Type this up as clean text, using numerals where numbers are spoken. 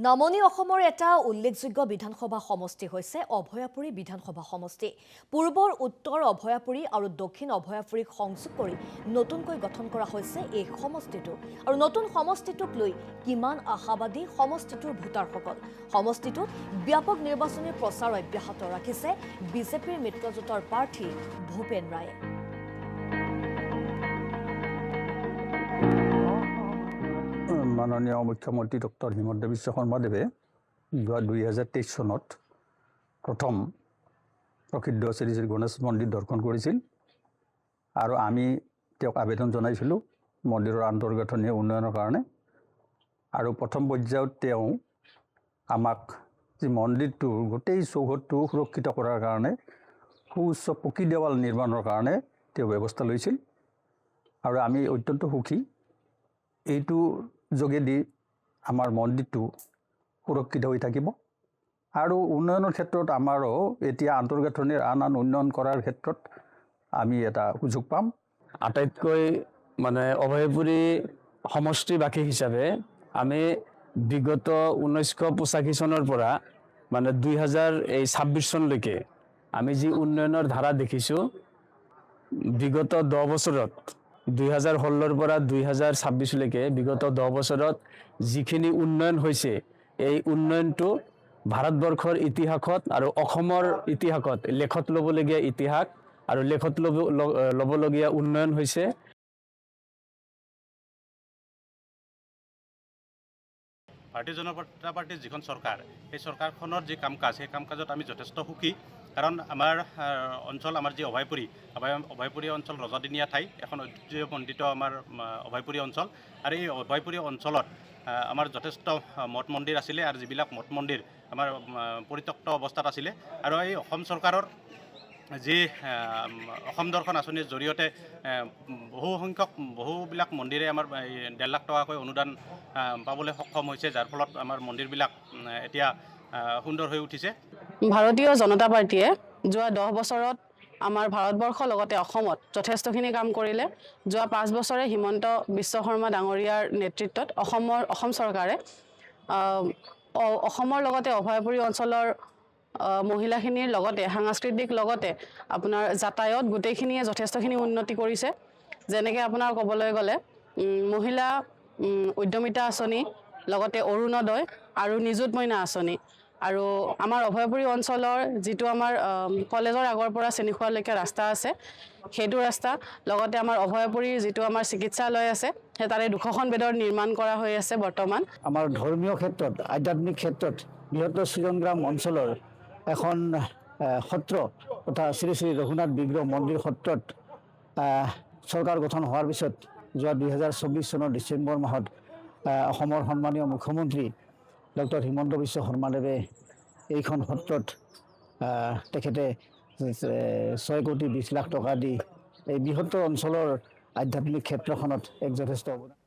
নামনি অসমৰ এটা উল্লেখযোগ্য বিধানসভা সমষ্টি হৈছে অভয়াপুৰী বিধানসভা সমষ্টি। পূৰ্বৰ উত্তৰ অভয়াপুৰী আৰু দক্ষিণ অভয়াপুৰীক সংযোগ কৰি নতুনকৈ গঠন কৰা হৈছে এই সমষ্টিটো। আৰু নতুন সমষ্টিটোক লৈ কিমান আশাবাদী সমষ্টিটোৰ ভোটাৰসকল। সমষ্টিটোত ব্যাপক নিৰ্বাচনী প্ৰচাৰ অব্যাহত ৰাখিছে বিজেপিৰ মিত্ৰজোঁটৰ প্ৰাৰ্থী ভূপেন ৰায়ে। মাননীয় মুখ্যমন্ত্ৰী ডক্টৰ হিমন্ত বিশ্ব শৰ্মাদেৱে 2023 চনত প্ৰথম প্ৰসিদ্ধ শ্ৰী শ্ৰী গণেশ মন্দিৰ দৰ্শন কৰিছিল আৰু আমি তেওঁক আবেদন জনাইছিলোঁ মন্দিৰৰ আন্তৰ্গাঁথনি উন্নয়নৰ কাৰণে। আৰু প্ৰথম পৰ্যায়ত তেওঁ আমাক যি মন্দিৰটোৰ গোটেই চৌহদটো সুৰক্ষিত কৰাৰ কাৰণে সুউচ্চ পকী দেৱাল নিৰ্মাণৰ কাৰণে তেওঁ ব্যৱস্থা লৈছিল আৰু আমি অত্যন্ত সুখী। এইটো যোগেদি আমাৰ মন্দিৰটো সুৰক্ষিত হৈ থাকিব আৰু উন্নয়নৰ ক্ষেত্ৰত আমাৰো এতিয়া আন্তৰ্গাঁথনিৰ আন উন্নয়ন কৰাৰ ক্ষেত্ৰত আমি এটা সুযোগ পাম। আটাইতকৈ অভয়পুৰী সমষ্টিবাসী হিচাপে আমি বিগত 1985 চনৰ পৰা 2026 চনলৈকে আমি যি উন্নয়নৰ ধাৰা দেখিছোঁ, বিগত 10 বছৰত 2016ৰ পৰা 2026লৈকে বিগত 10 বছৰত যিখিনি উন্নয়ন হৈছে, এই উন্নয়নটো ভাৰতবৰ্ষৰ ইতিহাসত আৰু অসমৰ ইতিহাসত লেখত ল'বলগীয়া ইতিহাস আৰু লেখত ল'বলগীয়া উন্নয়ন হৈছে। ভাৰতীয় জনতা পাৰ্টীৰ যিখন চৰকাৰ, সেই চৰকাৰখনৰ যি কাম কাজ, সেই কাম কাজত আমি যথেষ্ট সুখী। কাৰণ আমাৰ অঞ্চল, আমাৰ যি অভয়পুৰী অঞ্চল ৰজাদিনীয়া ঠাই, এখন ঐতিহ্যমণ্ডিত আমাৰ অভয়পুৰী অঞ্চল। আৰু এই অভয়পুৰী অঞ্চলত আমাৰ যথেষ্ট মঠ মন্দিৰ আছিলে আৰু যিবিলাক মঠ মন্দিৰ আমাৰ পৰিত্যক্ত অৱস্থাত আছিলে। আৰু এই অসম চৰকাৰৰ যি অসম দৰ্শন আঁচনিৰ জৰিয়তে বহুবিলাক মন্দিৰে আমাৰ 1.5 লাখ টকাকৈ অনুদান পাবলৈ সক্ষম হৈছে, যাৰ ফলত আমাৰ মন্দিৰবিলাক এতিয়া সুন্দৰ হৈ উঠিছে। ভাৰতীয় জনতা পাৰ্টীয়ে যোৱা 10 বছৰত আমাৰ ভাৰতবৰ্ষৰ লগতে অসমত যথেষ্টখিনি কাম কৰিলে। যোৱা 5 বছৰে হিমন্ত বিশ্ব শৰ্মা ডাঙৰীয়াৰ নেতৃত্বত অসম চৰকাৰে অসমৰ লগতে অভয়পুৰী অঞ্চলৰ মহিলাখিনিৰ লগতে সাংস্কৃতিক লগতে আপোনাৰ যাতায়ত গোটেইখিনিয়ে যথেষ্টখিনি উন্নতি কৰিছে। যেনেকৈ আপোনাৰ ক'বলৈ গ'লে মহিলা উদ্যমিতা আঁচনি, লগতে অৰুণোদয় আৰু নিযুত মইনা আঁচনি, আৰু আমাৰ অভয়পুৰী অঞ্চলৰ যিটো আমাৰ কলেজৰ আগৰ পৰা চেনিখোৱালৈকে ৰাস্তা আছে, সেইটো ৰাস্তা, লগতে আমাৰ অভয়পুৰীৰ যিটো আমাৰ চিকিৎসালয় আছে, সেই তাৰে 200খন বেডৰ নিৰ্মাণ কৰা হৈ আছে বৰ্তমান। আমাৰ ধৰ্মীয় ক্ষেত্ৰত, আধ্যাত্মিক ক্ষেত্ৰত বৃহত্তৰ সৃজনগ্ৰাম অঞ্চলৰ এখন সত্ৰ তথা শ্ৰী শ্ৰী ৰঘুনাথ বিগ্ৰহ মন্দিৰ সত্ৰত চৰকাৰ গঠন হোৱাৰ পিছত যোৱা 2024 চনৰ ডিচেম্বৰ মাহত অসমৰ সন্মানীয় মুখ্যমন্ত্ৰী ডক্টৰ হিমন্ত বিশ্ব শৰ্মাদেৱে এইখন সত্ৰত তেখেতে 6 কোটি 20 লাখ টকা দি এই বৃহত্তৰ অঞ্চলৰ আধ্যাত্মিক ক্ষেত্ৰখনত এক যথেষ্ট অৱদান